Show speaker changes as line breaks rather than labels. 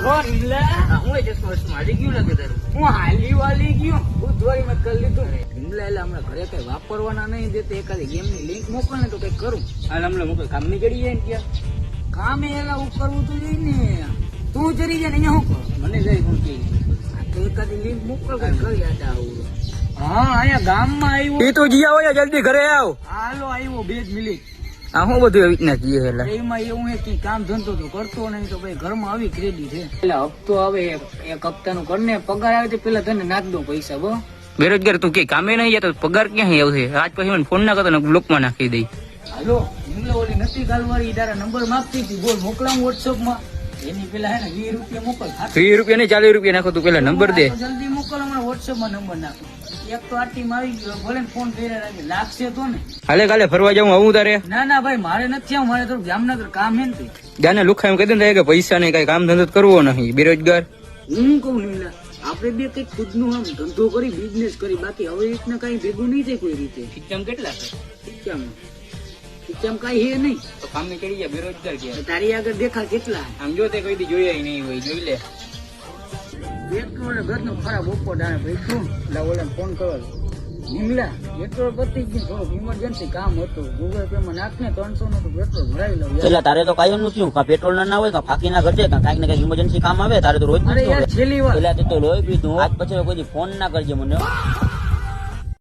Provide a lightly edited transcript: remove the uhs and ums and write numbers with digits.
હું હાલી ગયો બુધવારી મેં કરી લીધું હિમલા એટલે હમણાં ઘરે કઈ વાપરવાના નહીં દેતે એકાદી ગેમ ની લિંક મોકલ ને તો કઈ કરું હાલ હમણાં મોકલ કામ ની કરી જાય ને ત્યાં કામે એલા કરવું તો જોઈએ ને તું જરી જાય ને અહીંયા શું મને જાય કોણ કે એકાદી લિંક મોકલ કઈ કરી આડા આવું હા અહીંયા ગામમાં આવ્યું એ તો જીયા હોય જલ્દી ઘરે આવ હાલો આવ્યો 2 મિનિટ આ હું બધું એવી રીતના કીએ એટલે એમાં એવું હે કે કામ ધંધો તો કરતો નહીં તો ભાઈ ઘરમાં આવી ક્રેડિટ છે એટલે હપ્તો આવે એક હપ્તાનું કરને પગાર આવે તો પેલા તને નાખ દઉં પૈસા બો બેરોજગાર તું કે કામે નહીં જાય તો પગાર ક્યાં આવશે આજ પછી મને ફોન ના કરતો ને બ્લોકમાં નાખી દઈ હાલો હિમલા ઓલી નથી ગાલવાળી તારા નંબર માગતી હતી બોલ મોકલાવું વોટ્સઅપ માં એની પેલા હે ને 20 રૂપિયા મોકલ 20 રૂપિયા નહીં 40 રૂપિયા નાખો તું પેલા નંબર દે જલ્દી મોકલ હમણાં વોટ્સઅપ માં નંબર નાખો એક તો આટી માં આવી ગયો ભલે ફોન કર્યા રાખે લાગશે તો ને હાલે કાલે ફરવા જાઉં આવું તારે ના ના ભાઈ મારે નથી આવું મારે તો જામનગર કામ હે ને જાને લુખા એમ કહી દે કે પૈસા નહીં કઈ કામ ધંધો કરવો નહીં બેરોજગાર હું કહું નહીં આપડે બે કઈક ખુદ નું આમ ધંધો કરી બિઝનેસ કરી બાકી હવે રીતના કઈ ભેગું નહીં થાય કોઈ રીતે સિસ્ટમ કેટલા છે સિસ્ટમ કઈ હે નહીં તો કામ ની કરી ગયા બેરોજગાર ગયા તારી આગળ દેખા કેટલા આમ જો તે કોઈ દી જોયા નહીં હોય જોઈ લે પેટ્રોલ ઘર નો ખરાબ ઓપો ડાને ભાઈ શું ઓલા ફોન કરો નિમલા પેટ્રોલ પતી ગયું થોડું ઇમરજન્સી કામ હતું ગૂગલ પે માં નાખને 300 નું તો પેટ્રોલ ભરાઈ લઉં એટલે તારે તો કાયમ નું થયું પેટ્રોલ ના હોય ફાકી ના ઘટે કાંઈક ને કાંઈક ઇમરજન્સી કામ આવે તારે તો રોજ છેલ્લી વાર એટલે તો લોહી પીધું આજ પછી કોઈ ફોન ના કરજે મને